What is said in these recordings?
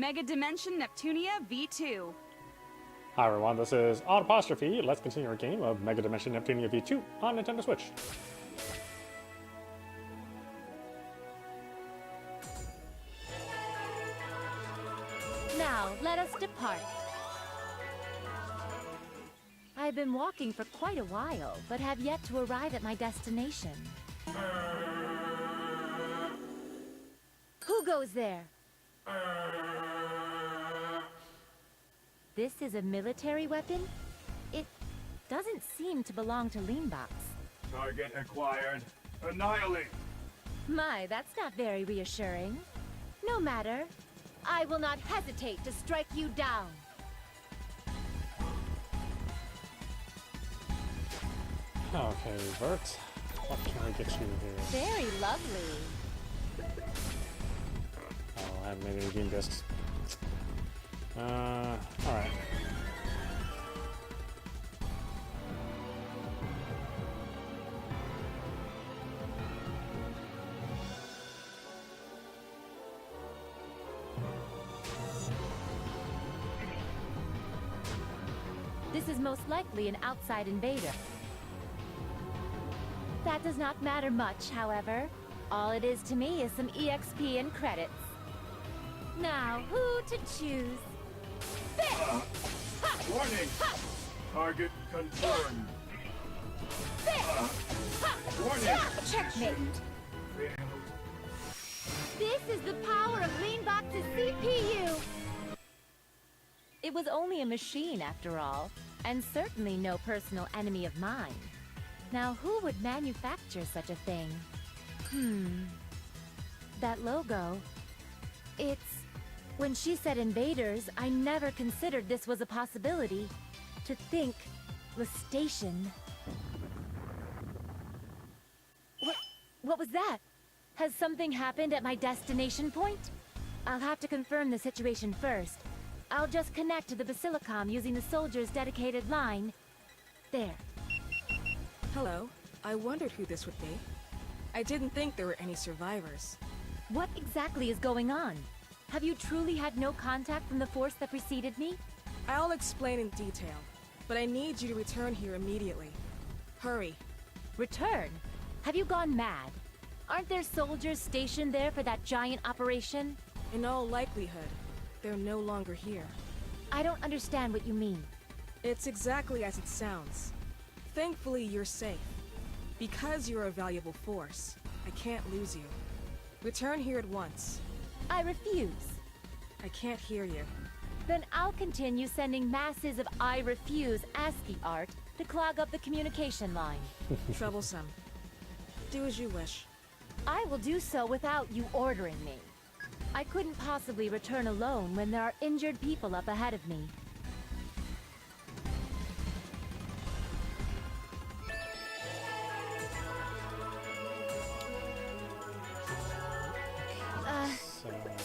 Megadimension Neptunia V2. Hi everyone, this is audap. Let's continue our game of Megadimension Neptunia V2 on Nintendo Switch. Now, let us depart. I've been walking for quite a while, but have yet to arrive at my destination. Who goes there? This is a military weapon? It doesn't seem to belong to Leanbox. Target acquired. Annihilate! My, that's not very reassuring. No matter. I will not hesitate to strike you down. Okay, Vert. What can I get you here? Very lovely. Oh, I haven't made any game discs. Alright. This is most likely an outside invader. That does not matter much, however. All it is to me is some EXP and credits. Now, who to choose? Warning! Target confirmed. Warning! Checkmate! Failed. This is the power of Leanbox's CPU! It was only a machine, after all, and certainly no personal enemy of mine. Now, who would manufacture such a thing? That logo... It's... When she said invaders, I never considered this was a possibility. To think... the station... What was that? Has something happened at my destination point? I'll have to confirm the situation first. I'll just connect to the Basilicom using the soldier's dedicated line. There. Hello. I wondered who this would be. I didn't think there were any survivors. What exactly is going on? Have you truly had no contact from the force that preceded me? I'll explain in detail, but I need you to return here immediately. Hurry. Return? Have you gone mad? Aren't there soldiers stationed there for that giant operation? In all likelihood, they're no longer here. I don't understand what you mean. It's exactly as it sounds. Thankfully, you're safe. Because you're a valuable force, I can't lose you. Return here at once. I refuse. I can't hear you. Then I'll continue sending masses of I refuse ASCII art to clog up the communication line. Troublesome. Do as you wish. I will do so without you ordering me. I couldn't possibly return alone when there are injured people up ahead of me.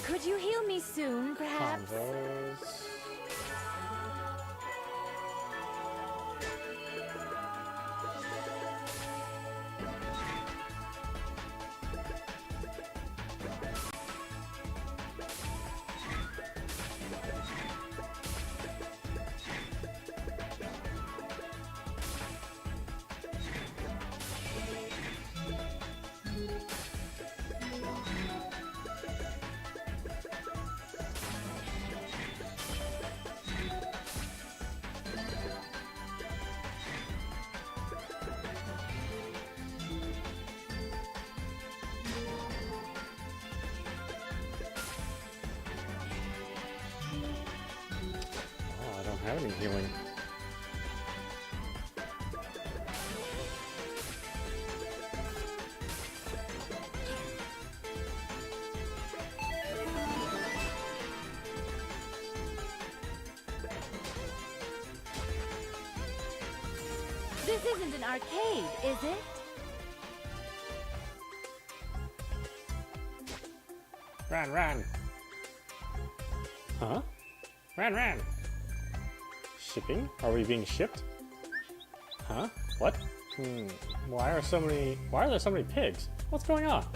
Could you heal me soon, perhaps? Combos. I don't have any healing. This isn't an arcade, is it? Run! Huh? Run! Shipping? Are we being shipped? Huh? What? Why are there so many pigs? What's going on?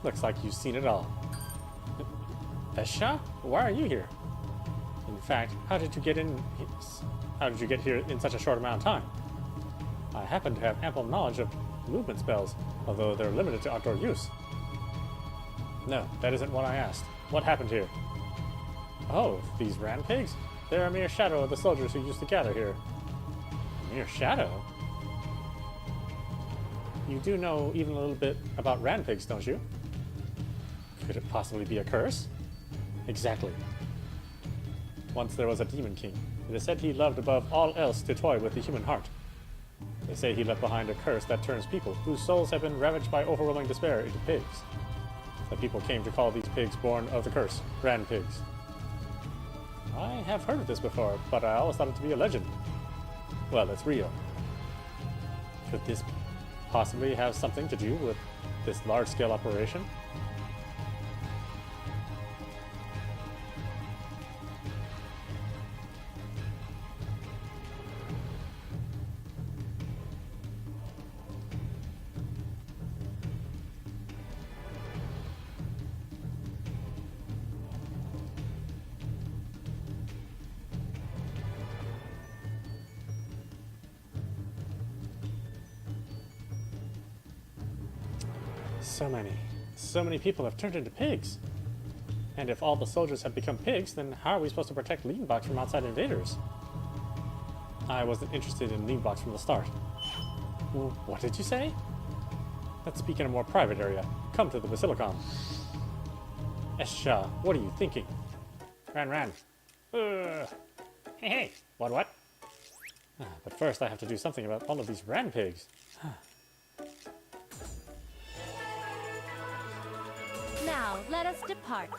Looks like you've seen it all. Esha? Why are you here? In fact, how did you get here in such a short amount of time? I happen to have ample knowledge of movement spells, although they're limited to outdoor use. No, that isn't what I asked. What happened here? Oh, these ran pigs? They're a mere shadow of the soldiers who used to gather here. A mere shadow? You do know even a little bit about ran pigs, don't you? Could it possibly be a curse? Exactly. Once there was a demon king. It is said he loved above all else to toy with the human heart. They say he left behind a curse that turns people, whose souls have been ravaged by overwhelming despair, into pigs. The people came to call these pigs born of the curse, ran pigs. I have heard of this before, but I always thought it to be a legend. Well, it's real. Could this possibly have something to do with this large-scale operation? So many people have turned into pigs. And if all the soldiers have become pigs, then how are we supposed to protect Leanbox from outside invaders? I wasn't interested in Leanbox from the start. Well, what did you say? Let's speak in a more private area. Come to the Basilicom. Esha, what are you thinking? Ran. Hey, what? But first I have to do something about all of these ran pigs. Now, let us depart.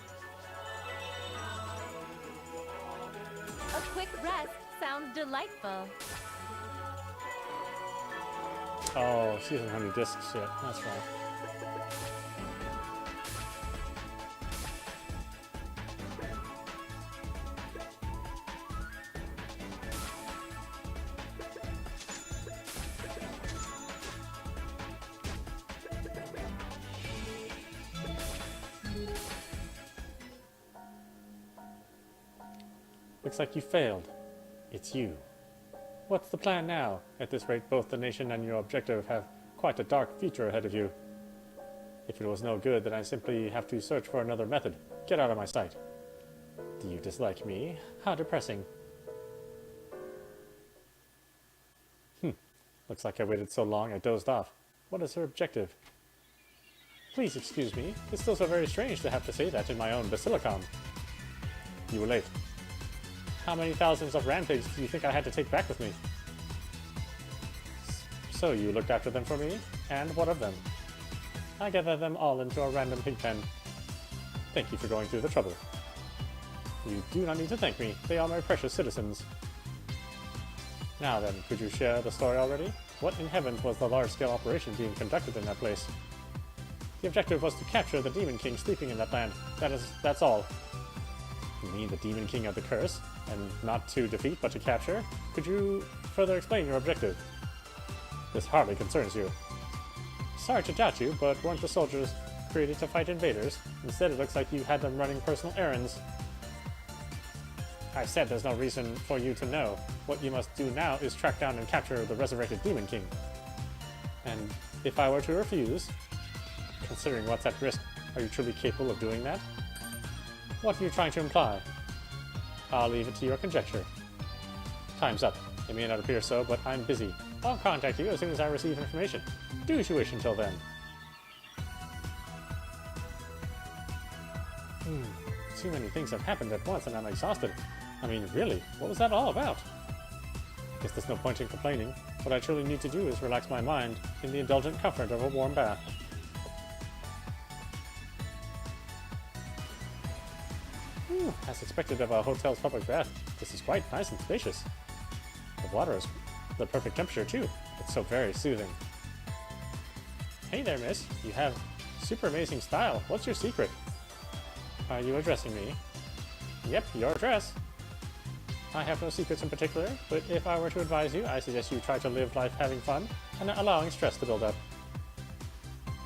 A quick rest sounds delightful. Oh, she doesn't have any discs yet. That's right. Looks like you failed. It's you. What's the plan now? At this rate, both the nation and your objective have quite a dark future ahead of you. If it was no good, then I simply have to search for another method. Get out of my sight. Do you dislike me? How depressing. Looks like I waited so long I dozed off. What is her objective? Please excuse me. It's still so very strange to have to say that in my own Basilicom. You were late. How many thousands of rampigs do you think I had to take back with me? So you looked after them for me? And what of them? I gathered them all into a random pig pen. Thank you for going through the trouble. You do not need to thank me. They are my precious citizens. Now then, could you share the story already? What in heavens was the large-scale operation being conducted in that place? The objective was to capture the Demon King sleeping in that land. That's all. You mean the Demon King of the Curse? And not to defeat, but to capture? Could you further explain your objective? This hardly concerns you. Sorry to doubt you, but weren't the soldiers created to fight invaders? Instead, it looks like you had them running personal errands. I said there's no reason for you to know. What you must do now is track down and capture the resurrected Demon King. And if I were to refuse, considering what's at risk, are you truly capable of doing that? What are you trying to imply? I'll leave it to your conjecture. Time's up. It may not appear so, but I'm busy. I'll contact you as soon as I receive information. Do as you wish until then. Too many things have happened at once and I'm exhausted. I mean, really, what was that all about? Guess there's no point in complaining. What I truly need to do is relax my mind in the indulgent comfort of a warm bath. As expected of a hotel's public bath, this is quite nice and spacious. The water is the perfect temperature too. It's so very soothing. Hey there, miss. You have super amazing style. What's your secret? Are you addressing me? Yep, your address. I have no secrets in particular, but if I were to advise you, I suggest you try to live life having fun and not allowing stress to build up.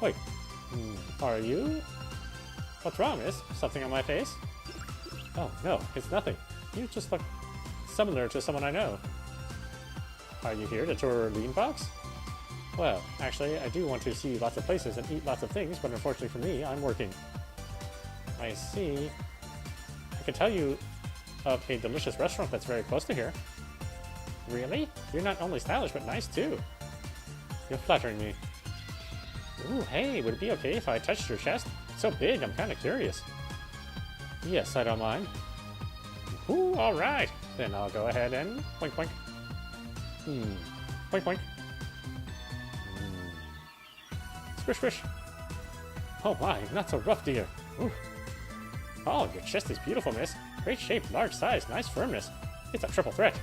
Wait, are you? What's wrong, miss? Something on my face? Oh, no, it's nothing. You just look similar to someone I know. Are you here to tour Lean Box? Well, actually, I do want to see lots of places and eat lots of things, but unfortunately for me, I'm working. I see. I can tell you of a delicious restaurant that's very close to here. Really? You're not only stylish, but nice too. You're flattering me. Ooh, hey, would it be okay if I touched your chest? It's so big, I'm kind of curious. Yes, I don't mind. Ooh, alright. Then I'll go ahead and boink boink. Boink boink. Squish squish. Oh my, not so rough, dear. Ooh. Oh, your chest is beautiful, miss. Great shape, large size, nice firmness. It's a triple threat.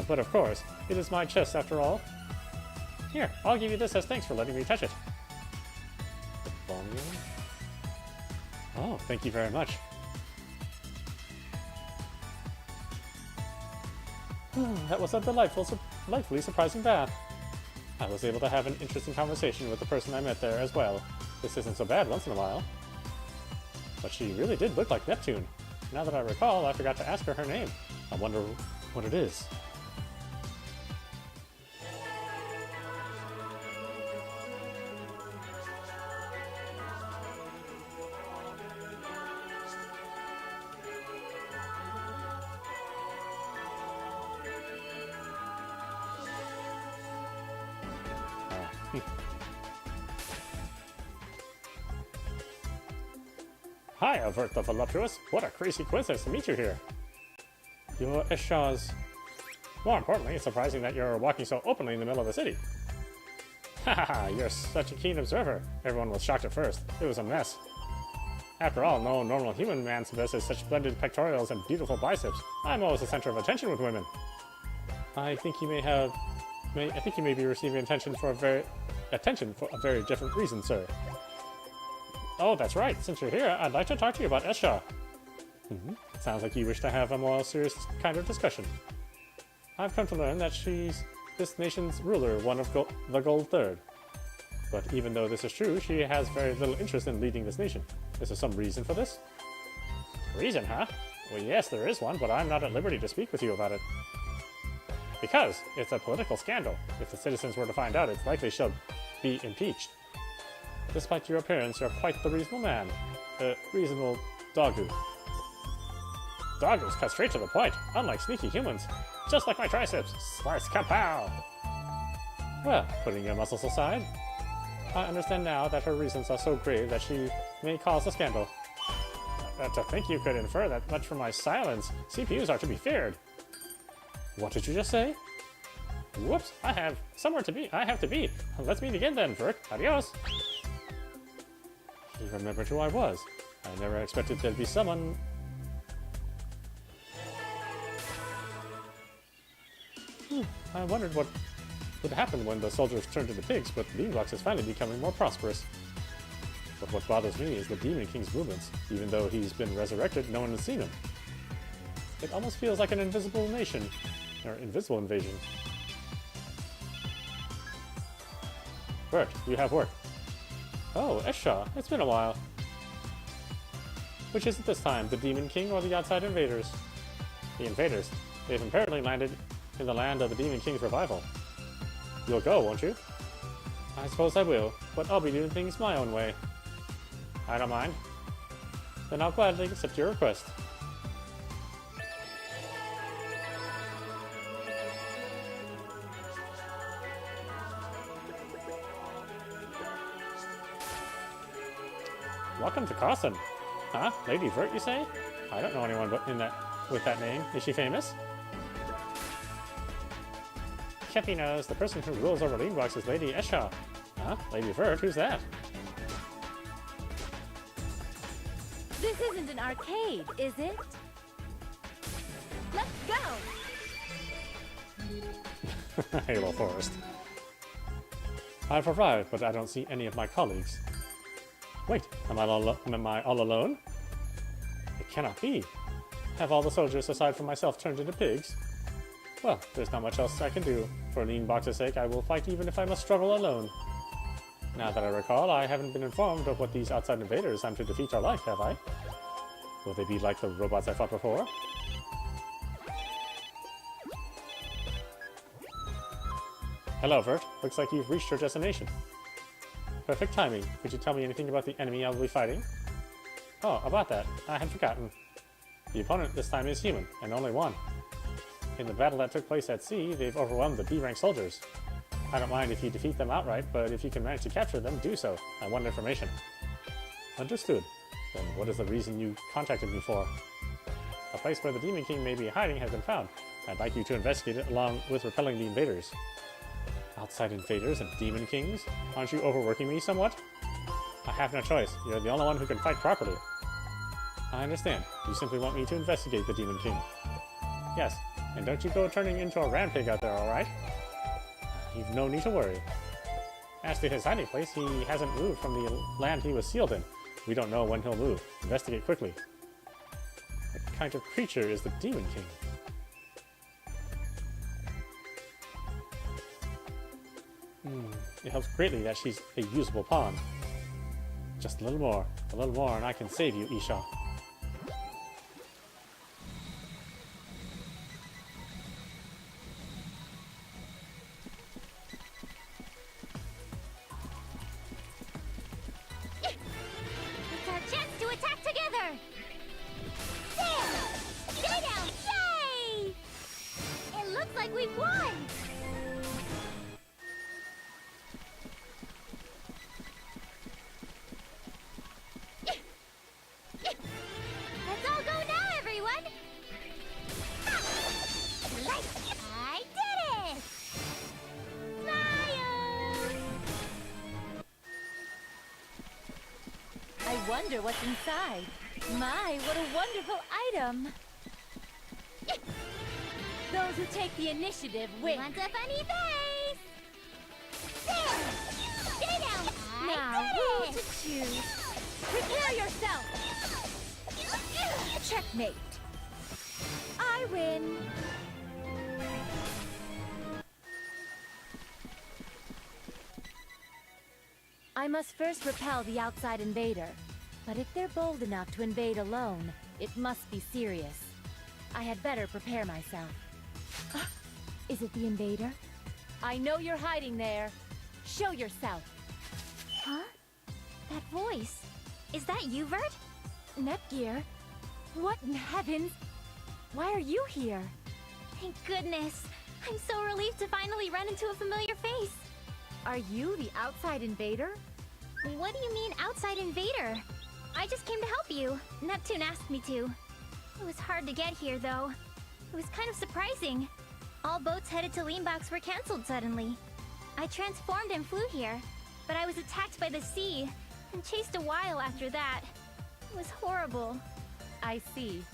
But of course, it is my chest after all. Here, I'll give you this as thanks for letting me touch it. The volume? Oh, thank you very much. That was a delightfully surprising bath. I was able to have an interesting conversation with the person I met there as well. This isn't so bad once in a while. But she really did look like Neptune. Now that I recall, I forgot to ask her name. I wonder what it is. Hi, Avert the Voluptuous. What a crazy coincidence to meet you here. You're Esha's... More importantly, it's surprising that you're walking so openly in the middle of the city. Haha, you're such a keen observer. Everyone was shocked at first. It was a mess. After all, no normal human man possesses such splendid pectorals and beautiful biceps. I'm always the center of attention with women. I think you may be receiving attention for a very different reason, sir. Oh, that's right. Since you're here, I'd like to talk to you about Esha. Sounds like you wish to have a more serious kind of discussion. I've come to learn that she's this nation's ruler, one of the Gold Third. But even though this is true, she has very little interest in leading this nation. Is there some reason for this? Reason, huh? Well, yes, there is one, but I'm not at liberty to speak with you about it. Because it's a political scandal. If the citizens were to find out, it's likely she'll be impeached. Despite your appearance, you're quite the reasonable man. Reasonable doggo. Doggos cut straight to the point, unlike sneaky humans. Just like my triceps. Slice kapow! Well, putting your muscles aside, I understand now that her reasons are so grave that she may cause a scandal. To think you could infer that much from my silence, CPUs are to be feared. What did you just say? Whoops, I have somewhere to be. I have to be. Let's meet again then, Vert. Adios. He remembered who I was. I never expected there'd be someone... I wondered what would happen when the soldiers turned into pigs, but Beanbox is finally becoming more prosperous. But what bothers me is the Demon King's movements. Even though he's been resurrected, no one has seen him. It almost feels like an invisible nation, or invisible invasion. Bert, you have work. Oh, Esha, it's been a while. Which is it this time, the Demon King or the outside invaders? The invaders. They've apparently landed in the land of the Demon King's revival. You'll go, won't you? I suppose I will, but I'll be doing things my own way. I don't mind. Then I'll gladly accept your request. Welcome to Carson. Huh? Lady Vert, you say? I don't know anyone with that name. Is she famous? Kepi knows. The person who rules over Leanbox is Lady Esha. Huh? Lady Vert? Who's that? This isn't an arcade, is it? Let's go! Halo Forest. I've arrived, but I don't see any of my colleagues. Wait, am I all alone? It cannot be. Have all the soldiers aside from myself turned into pigs? Well, there's not much else I can do. For Leanbox's sake, I will fight even if I must struggle alone. Now that I recall, I haven't been informed of what these outside invaders I'm to defeat are like, have I? Will they be like the robots I fought before? Hello, Vert. Looks like you've reached your destination. Perfect timing. Could you tell me anything about the enemy I will be fighting? Oh, about that. I had forgotten. The opponent this time is human, and only one. In the battle that took place at sea, they've overwhelmed the B-rank soldiers. I don't mind if you defeat them outright, but if you can manage to capture them, do so. I want information. Understood. Then what is the reason you contacted me for? A place where the Demon King may be hiding has been found. I'd like you to investigate it along with repelling the invaders. Outside invaders and Demon Kings? Aren't you overworking me somewhat? I have no choice. You're the only one who can fight properly. I understand. You simply want me to investigate the Demon King. Yes, and don't you go turning into a rampig out there, alright? You've no need to worry. As to his hiding place, he hasn't moved from the land he was sealed in. We don't know when he'll move. Investigate quickly. What kind of creature is the Demon King? It helps greatly that she's a usable pawn. Just a little more, and I can save you, Isha. It's our chance to attack together! There! Stay down! Yay! It looks like we've won! Let's all go now, everyone! I did it! Smile! I wonder what's inside. My, what a wonderful item! Those who take the initiative win. Want a funny face? There! Stay down! Now, who to choose? Prepare yourself! Checkmate! I win! I must first repel the outside invader. But if they're bold enough to invade alone, it must be serious. I had better prepare myself. Is it the invader? I know you're hiding there. Show yourself. Huh? That voice. Is that you, Vert? Netgear? What in heavens? Why are you here? Thank goodness. I'm so relieved to finally run into a familiar face. Are you the outside invader? What do you mean, outside invader? I just came to help you. Neptune asked me to. It was hard to get here, though. It was kind of surprising. All boats headed to Leanbox were cancelled suddenly. I transformed and flew here, but I was attacked by the sea and chased a while after that. It was horrible. I see.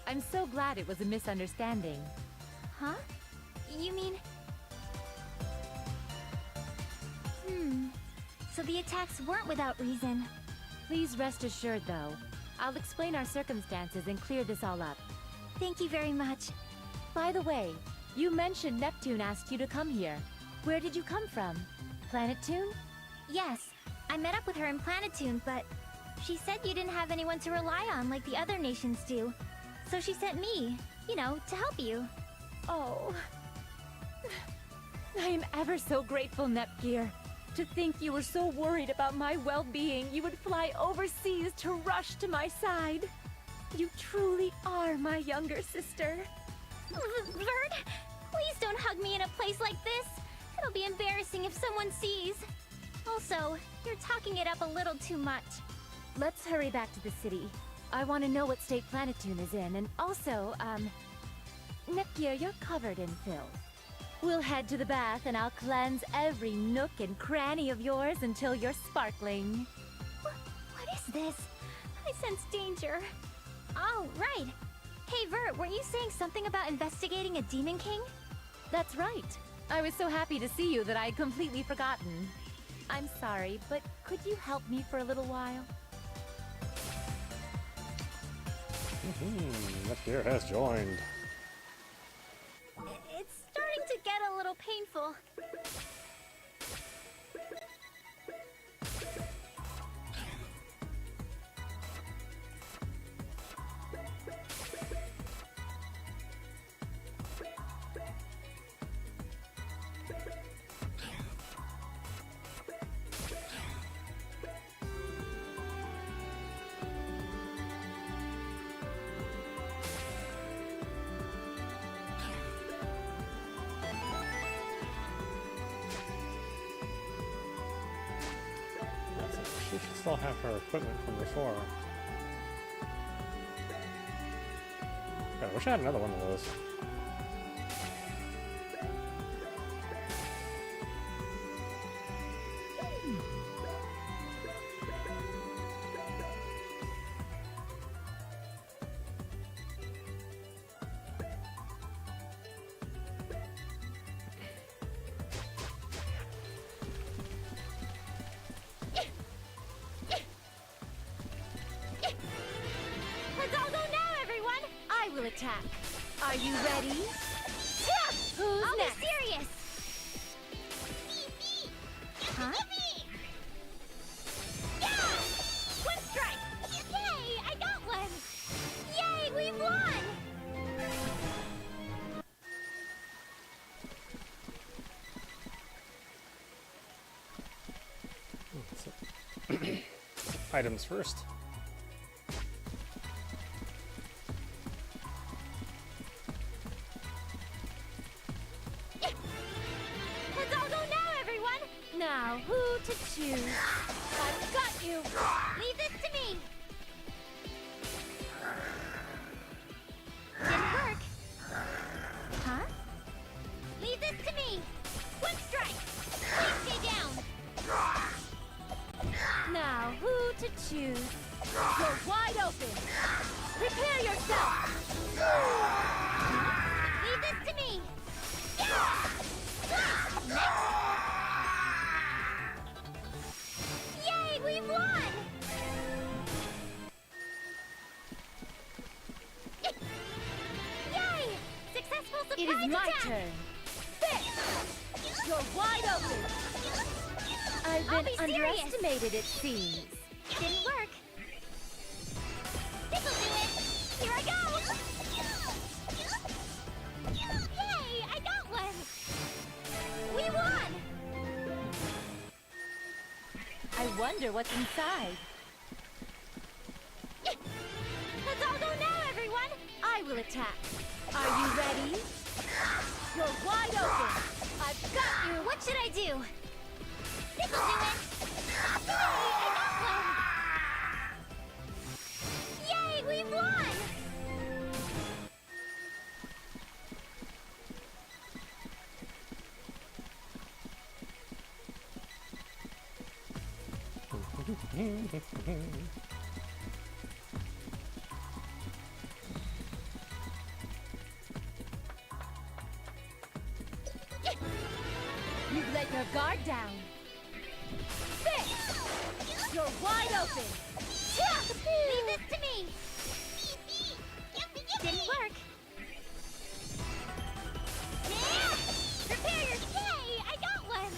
I'm so glad it was a misunderstanding. Huh? You mean... So the attacks weren't without reason. Please rest assured, though. I'll explain our circumstances and clear this all up. Thank you very much. By the way, you mentioned Neptune asked you to come here. Where did you come from? Planetune? Yes, I met up with her in Planetune, but she said you didn't have anyone to rely on like the other nations do. So she sent me, you know, to help you. Oh. I am ever so grateful, Nepgear. To think you were so worried about my well-being, you would fly overseas to rush to my side. You truly are my younger sister. Vert, please don't hug me in a place like this. It'll be embarrassing if someone sees. Also, you're talking it up a little too much. Let's hurry back to the city. I want to know what state Planetune is in, and also, Nepgear, you're covered in filth. We'll head to the bath and I'll cleanse every nook and cranny of yours until you're sparkling. What is this? I sense danger. Oh, right. Hey, Vert, weren't you saying something about investigating a Demon King? That's right. I was so happy to see you that I had completely forgotten. I'm sorry, but could you help me for a little while? Neptune has joined. It's starting to get a little painful. She should still have her equipment from before. God, I wish I had another one of those. Let's all go now, everyone! I will attack. Are you ready? Who's I'll next? be serious. Huh? Yeah! One strike. Yay! I got one. Yay! We won. Items first. Let's all go now, everyone. Now, who to choose? I've got you. Leave this to me. Didn't work. Huh? Leave this to me. One strike. Please stay down. Now, who to choose? You're wide open! Prepare yourself! Leave this to me. Yay! We won. Yay! Successful surprise It is my attack. turn. Fix! You're wide open! I've I'll been be serious. underestimated, it seems. Didn't work. This'll do it. Here I go. Yay! I got one. We won. I wonder what's inside. Let's all go now, everyone. I will attack. Are you ready? You're wide open! I've got you. What should I do? This'll do it. Yay! I got one. Yay! We won. You've let your guard down. Fix! You're wide open! Leave this to me. Didn't work. Yeah! Prepare your... Yay! I got one.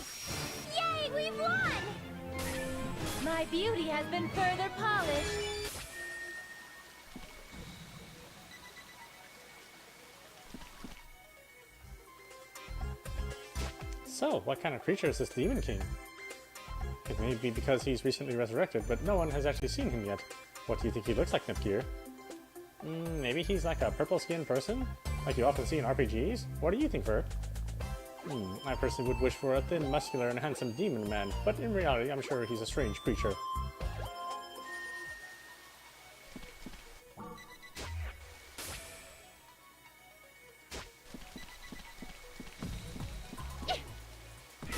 Yay! We won. My beauty has been further polished. So, what kind of creature is this Demon King? It may be because he's recently resurrected, but no one has actually seen him yet. What do you think he looks like, Nepgear? Maybe he's like a purple-skinned person? Like you often see in RPGs? What do you think, Ver? I personally would wish for a thin, muscular, and handsome demon man, but in reality, I'm sure he's a strange creature.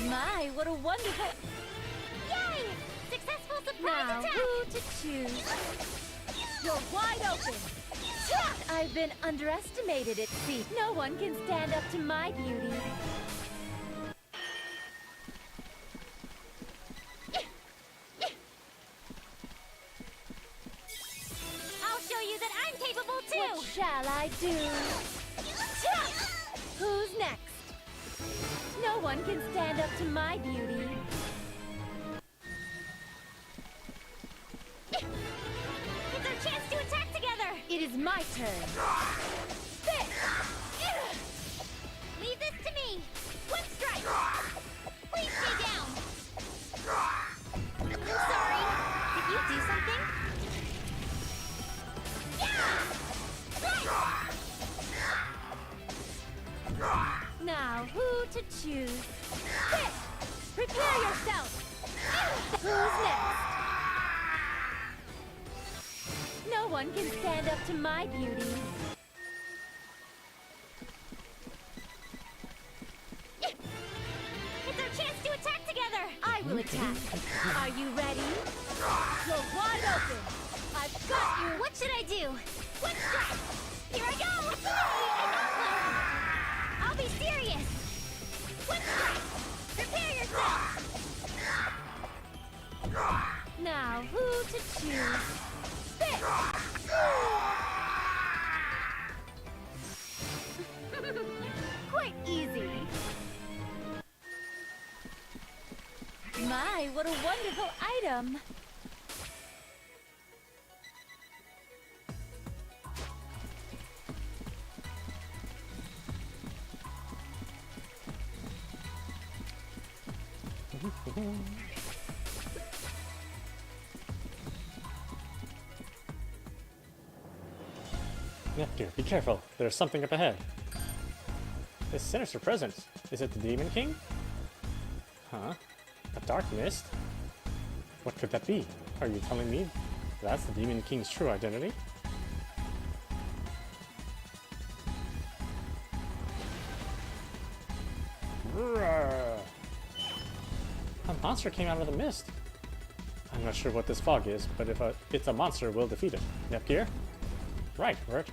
My, what a wonderful... Yay! Successful surprise Now, attack. who to choose? You're wide open! I've been underestimated, it seems. No one can stand up to my beauty. I'll show you that I'm capable too. What shall I do? Who's next? No one can stand up to my beauty. It's our chance to attack together. It is my turn. Leave this to me. One strike. Please stay down. I'm sorry. Did you do something? Now, who to choose? Prepare yourself! Who's next? No one can stand up to my beauty. It's our chance to attack together! I will attack. Are you ready? You're wide open. I've got you. What should I do? Quick strike! Here I go! Yay! I got one! I'll be serious! Quick strike! Prepare yourself! Now, who to choose? Spit! Quite easy. My, what a wonderful item! Neptune, be careful. There's something up ahead. This sinister presence. Is it the Demon King? Huh? A dark mist? What could that be? Are you telling me that's the Demon King's true identity? Roar! A monster came out of the mist. I'm not sure what this fog is, but if it's a monster, we'll defeat it. Nepgear? Right, Vert.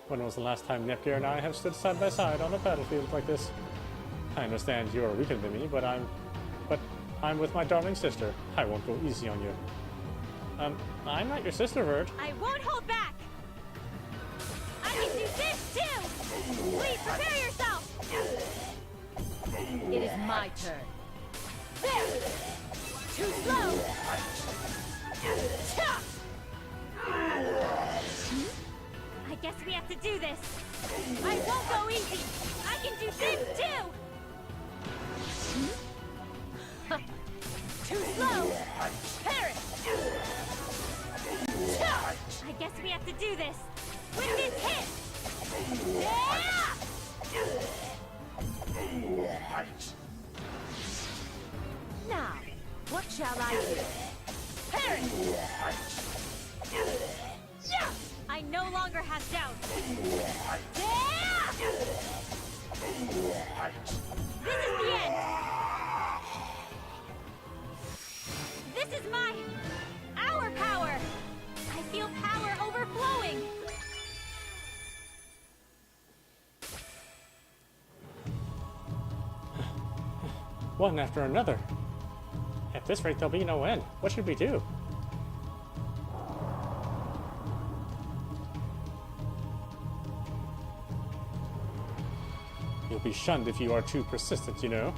When was the last time Nepgear and I have stood side by side on a battlefield like this? I understand you're weaker than me, but I'm with my darling sister. I won't go easy on you. I'm not your sister, Vert. I won't hold back! I can do this too! Please prepare yourself! It is my turn. There! Too slow! Cha! I guess we have to do this. I won't go easy. I can do this too. Too slow. Parrot. I guess we have to do this. With this hit. Yeah! Now, what shall I do? Parrot. Yeah! I no longer have doubt. Yeah! This is the end. This is our power. I feel power overflowing. One after another. At this rate, there'll be no end. What should we do? You'll be shunned if you are too persistent, you know.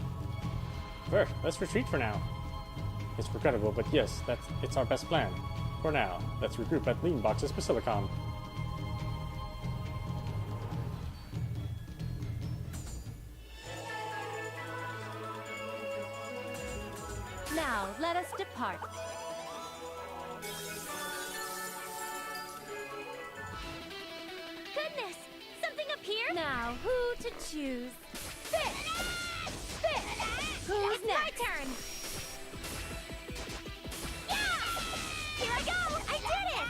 Vert, let's retreat for now. It's regrettable, but yes, it's our best plan. For now, let's regroup at Leanbox's Basilicon. Now, let us depart. Goodness! Something up here? Now, who to choose? Spit! Spit! Who's It's next? my turn! Yeah! Here I go! I did it!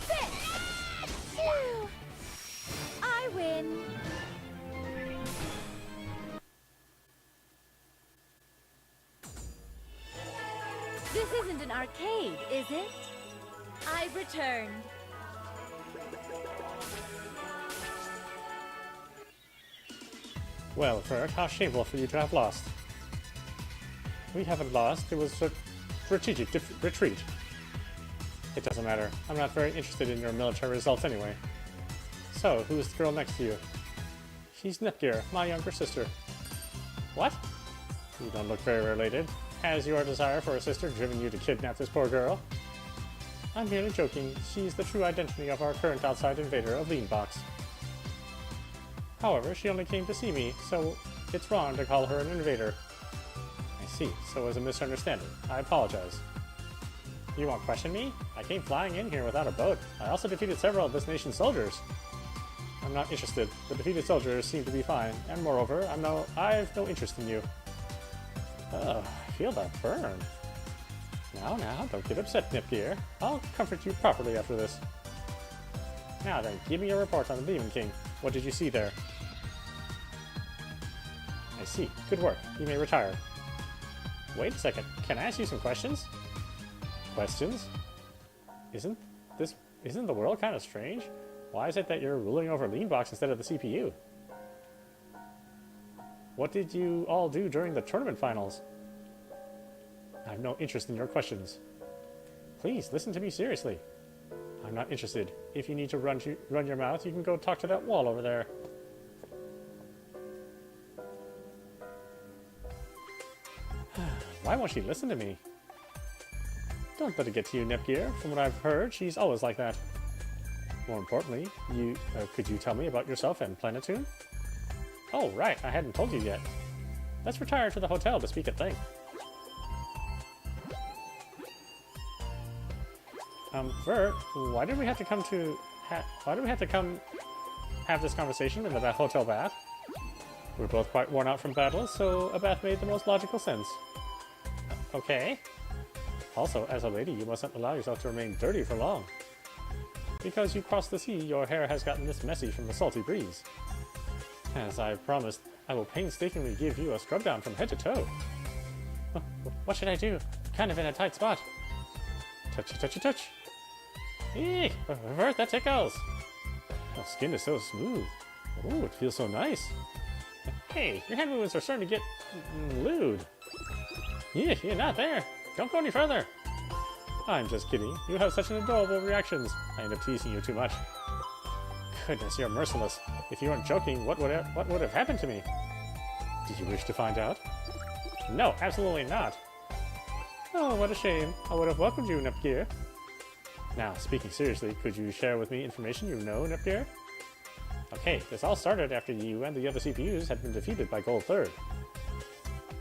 Spit! Phew! I win. This isn't an arcade, is it? I've returned. Well, Vert, how shameful for you to have lost. We haven't lost. It was a strategic retreat. It doesn't matter. I'm not very interested in your military results anyway. So, who is the girl next to you? She's Nepgear, my younger sister. What? You don't look very related. Has your desire for a sister driven you to kidnap this poor girl? I'm merely joking. She's the true identity of our current outside invader of Leanbox. However, she only came to see me, so it's wrong to call her an invader. I see, so it was a misunderstanding. I apologize. You won't question me? I came flying in here without a boat. I also defeated several of this nation's soldiers. I'm not interested. The defeated soldiers seem to be fine, and moreover, I have no interest in you. Oh, I feel that burn. Now, don't get upset, Nepgear. I'll comfort you properly after this. Now then, give me a report on the Demon King. What did you see there? I see. Good work. You may retire. Wait a second. Can I ask you some questions? Questions? Isn't the world kind of strange? Why is it that you're ruling over Leanbox instead of the CPU? What did you all do during the tournament finals? I have no interest in your questions. Please, listen to me seriously. I'm not interested. If you need to run your mouth, you can go talk to that wall over there. Why won't she listen to me? Don't let it get to you, Nepgear. From what I've heard, she's always like that. More importantly, could you tell me about yourself and Planetune? Oh, right, I hadn't told you yet. Let's retire to the hotel to speak at length. Vert, why did we have to come have this conversation in the hotel bath? We're both quite worn out from battle, so a bath made the most logical sense. Okay. Also, as a lady, you mustn't allow yourself to remain dirty for long. Because you crossed the sea, your hair has gotten this messy from the salty breeze. As I promised, I will painstakingly give you a scrub down from head to toe. What should I do? Kind of in a tight spot. Touchy, touchy, touch. Eek! Vert, that tickles! Your skin is so smooth. Ooh, it feels so nice. Hey, your hand movements are starting to get lewd. Yeah, you're not there. Don't go any further. I'm just kidding. You have such an adorable reactions. I end up teasing you too much. Goodness, you're merciless. If you weren't joking, what would have happened to me? Did you wish to find out? No, absolutely not. Oh, what a shame. I would have welcomed you, Nepgear. Now, speaking seriously, could you share with me information you know, Nepgear? Okay, this all started after you and the other CPUs had been defeated by Gold Third.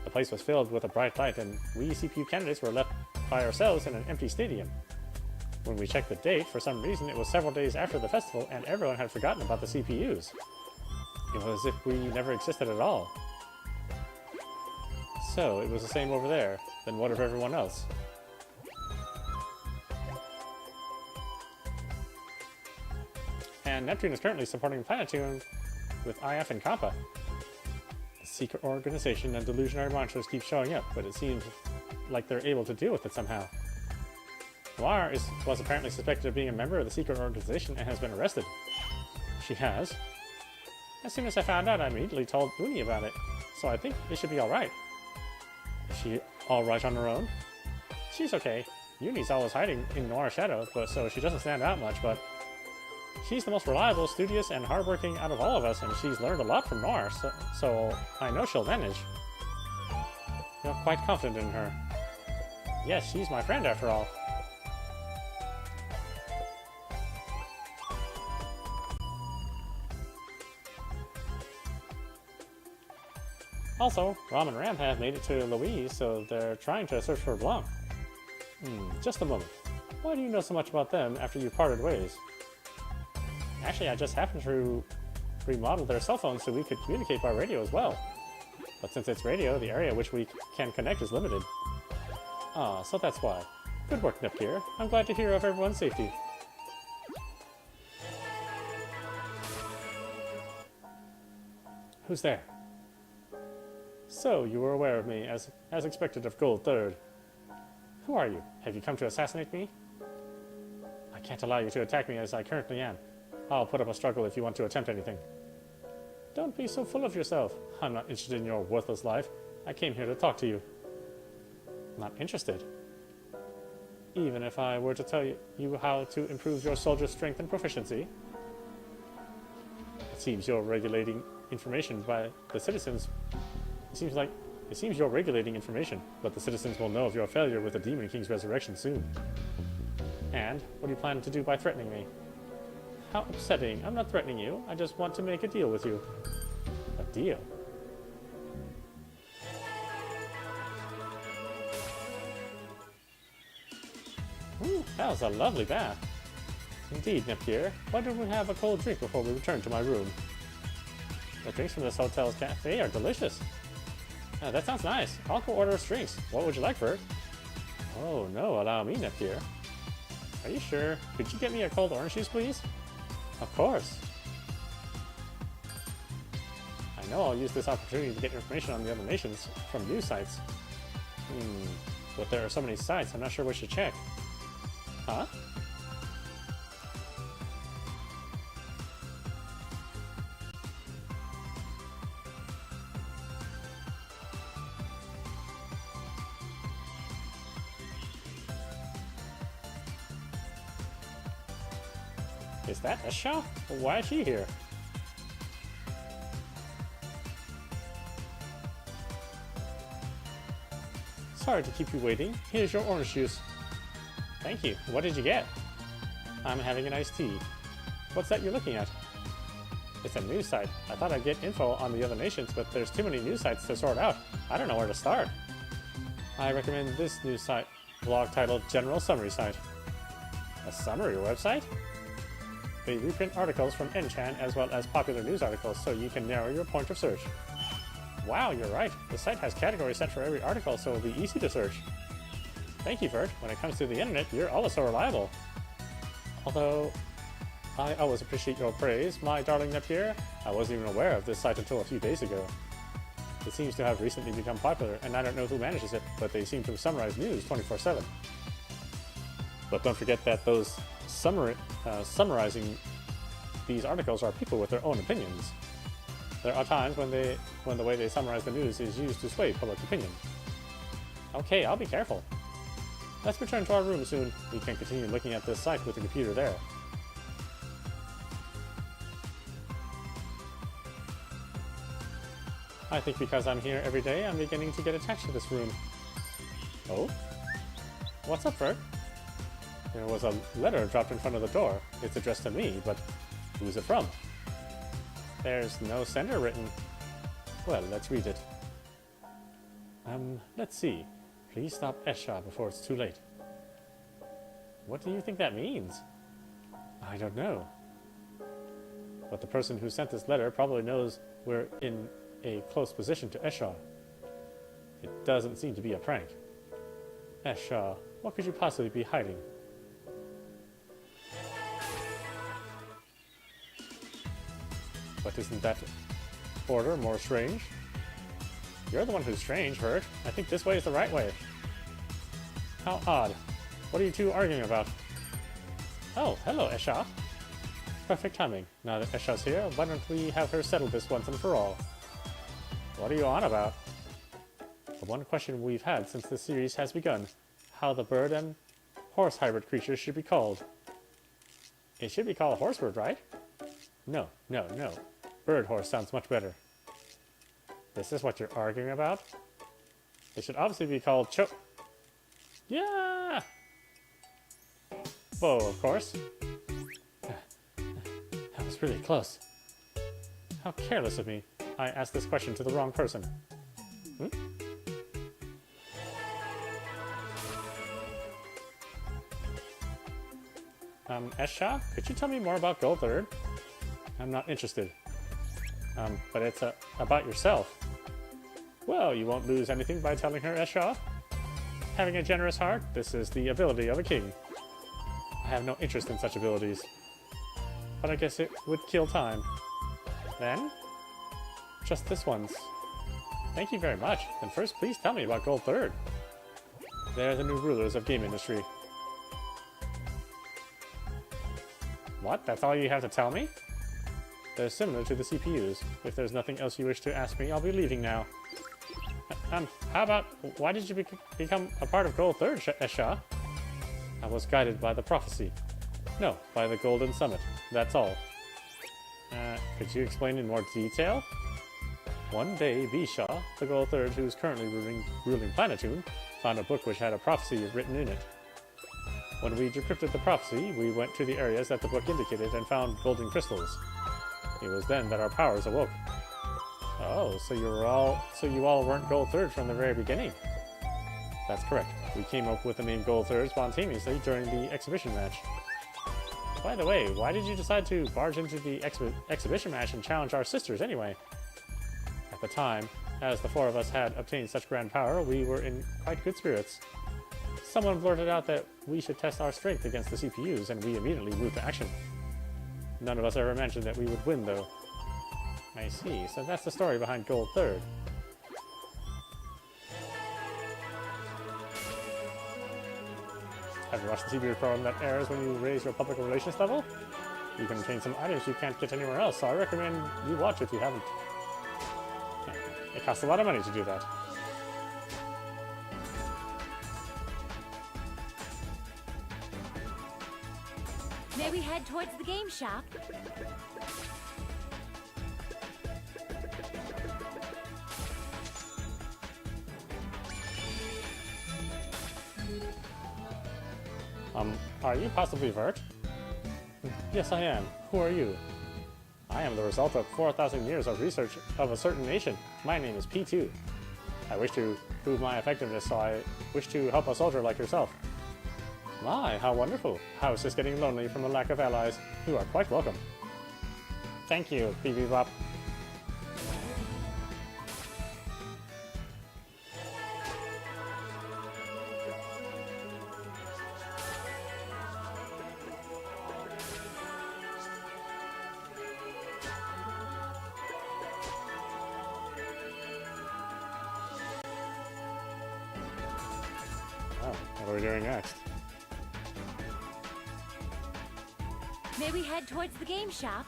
The place was filled with a bright light, and we CPU candidates were left by ourselves in an empty stadium. When we checked the date, for some reason it was several days after the festival, and everyone had forgotten about the CPUs. It was as if we never existed at all. So, it was the same over there. Then what of everyone else? And Neptune is currently supporting Planetune with IF and Kappa. The secret organization and delusionary monsters keep showing up, but it seems like they're able to deal with it somehow. Noir was apparently suspected of being a member of the secret organization and has been arrested. She has. As soon as I found out, I immediately told Uni about it, so I think it should be alright. Is she alright on her own? She's okay. Uni's always hiding in Noir's shadow, so she doesn't stand out much, but she's the most reliable, studious, and hardworking out of all of us, and she's learned a lot from Noir, so I know she'll manage. You're quite confident in her. Yes, she's my friend after all. Also, Ram and Ram have made it to Louise, so they're trying to search for Blanc. Just a moment. Why do you know so much about them after you parted ways? Actually, I just happened to remodel their cell phones so we could communicate by radio as well. But since it's radio, the area which we can connect is limited. Ah, so that's why. Good work, Nepgear. I'm glad to hear of everyone's safety. Who's there? So, you were aware of me, as expected of Gold Third. Who are you? Have you come to assassinate me? I can't allow you to attack me as I currently am. I'll put up a struggle if you want to attempt anything. Don't be so full of yourself. I'm not interested in your worthless life. I came here to talk to you. Not interested? Even if I were to tell you how to improve your soldier's strength and proficiency? It seems you're regulating information by the citizens. It seems you're regulating information, but the citizens will know of your failure with the Demon King's resurrection soon. And what do you plan to do by threatening me? How upsetting. I'm not threatening you. I just want to make a deal with you. A deal? That was a lovely bath. Indeed, Neptune. Why don't we have a cold drink before we return to my room? The drinks from this hotel's cafe are delicious. That sounds nice. I'll go order us drinks. What would you like, Bert? Oh, no, allow me, Neptune. Are you sure? Could you get me a cold orange juice, please? Of course. I know I'll use this opportunity to get information on the other nations from news sites. But there are so many sites, I'm not sure which to check. Huh? Is that Esha? Why is she here? Sorry to keep you waiting. Here's your orange juice. Thank you. What did you get? I'm having an iced tea. What's that you're looking at? It's a news site. I thought I'd get info on the other nations, but there's too many news sites to sort out. I don't know where to start. I recommend this news site, blog titled General Summary Site. A summary website? They reprint articles from Enchan as well as popular news articles so you can narrow your point of search. Wow, you're right. The site has categories set for every article, so it'll be easy to search. Thank you, Vert. When it comes to the internet, you're always so reliable. Although, I always appreciate your praise, my darling Neptune. I wasn't even aware of this site until a few days ago. It seems to have recently become popular, and I don't know who manages it, but they seem to summarize news 24/7. But don't forget that those summarizing these articles are people with their own opinions. There are times when the way they summarize the news is used to sway public opinion. Okay, I'll be careful. Let's return to our room soon. We can continue looking at this site with the computer there. I think because I'm here every day, I'm beginning to get attached to this room. Oh? What's up, Bert? There was a letter dropped in front of the door. It's addressed to me, but who's it from? There's no sender written. Well, let's read it. Let's see. Please stop Esha before it's too late. What do you think that means? I don't know. But the person who sent this letter probably knows we're in a close position to Esha. It doesn't seem to be a prank. Esha, what could you possibly be hiding? But isn't that order more strange? You're the one who's strange, Bert. I think this way is the right way. How odd. What are you two arguing about? Oh, hello, Esha. Perfect timing. Now that Esha's here, why don't we have her settle this once and for all? What are you on about? The one question we've had since the series has begun. How the bird and horse hybrid creatures should be called. It should be called horsebird, right? No. Bird horse sounds much better. This is what you're arguing about? It should obviously be called Yeah! Whoa, of course. That was really close. How careless of me. I asked this question to the wrong person. Esha, could you tell me more about Gold Third? I'm not interested. But it's about yourself. Well, you won't lose anything by telling her, Esha. Having a generous heart, this is the ability of a king. I have no interest in such abilities. But I guess it would kill time. Then? Just this once. Thank you very much. And first, please tell me about Gold Third. They're the new rulers of Gamindustri. What? That's all you have to tell me? They're similar to the CPUs. If there's nothing else you wish to ask me, I'll be leaving now. How about, why did you become a part of Gold Third, Esha? I was guided by the prophecy. No, by the Golden Summit. That's all. Could you explain in more detail? One day, Visha, the Gold Third, who's currently ruling Planetune, found a book which had a prophecy written in it. When we decrypted the prophecy, we went to the areas that the book indicated and found golden crystals. It was then that our powers awoke. Oh, so you all weren't Gold Third from the very beginning. That's correct. We came up with the name Gold Third spontaneously during the exhibition match. By the way, why did you decide to barge into the exhibition match and challenge our sisters anyway? At the time, as the four of us had obtained such grand power, we were in quite good spirits. Someone blurted out that we should test our strength against the CPUs, and we immediately moved to action. None of us ever mentioned that we would win, though. I see, so that's the story behind Gold Third. Have you watched the TV program that airs when you raise your public relations level? You can obtain some items you can't get anywhere else, so I recommend you watch if you haven't. It costs a lot of money to do that. May we head towards the game shop? Are you possibly Vert? Yes, I am. Who are you? I am the result of 4,000 years of research of a certain nation. My name is P2. I wish to prove my effectiveness, so I wish to help a soldier like yourself. My, how wonderful. I was just getting lonely from a lack of allies. You are quite welcome. Thank you, Bop. Oh, what are we doing next? May we head towards the game shop?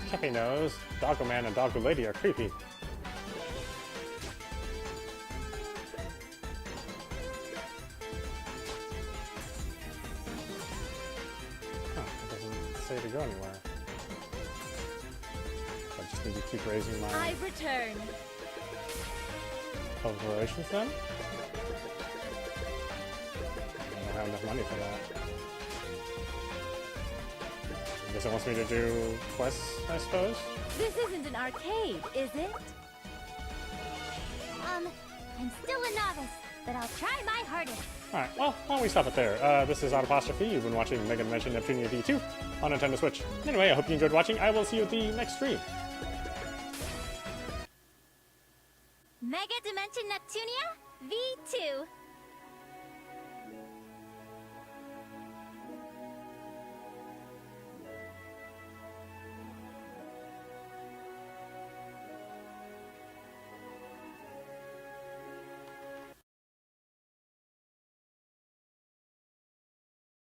Cappy Nose, Doggo Man, and Doggo Lady are creepy. Huh, it doesn't say to go anywhere. I just need to keep raising my I've returned. public relations then? I don't have enough money for that. I guess it wants me to do quests, I suppose? This isn't an arcade, is it? I'm still a novice, but I'll try my hardest. Alright, well, why don't we stop it there? This is audap. You've been watching Megadimension Neptunia V2 on Nintendo Switch. Anyway, I hope you enjoyed watching. I will see you at the next stream. Megadimension Neptunia V2.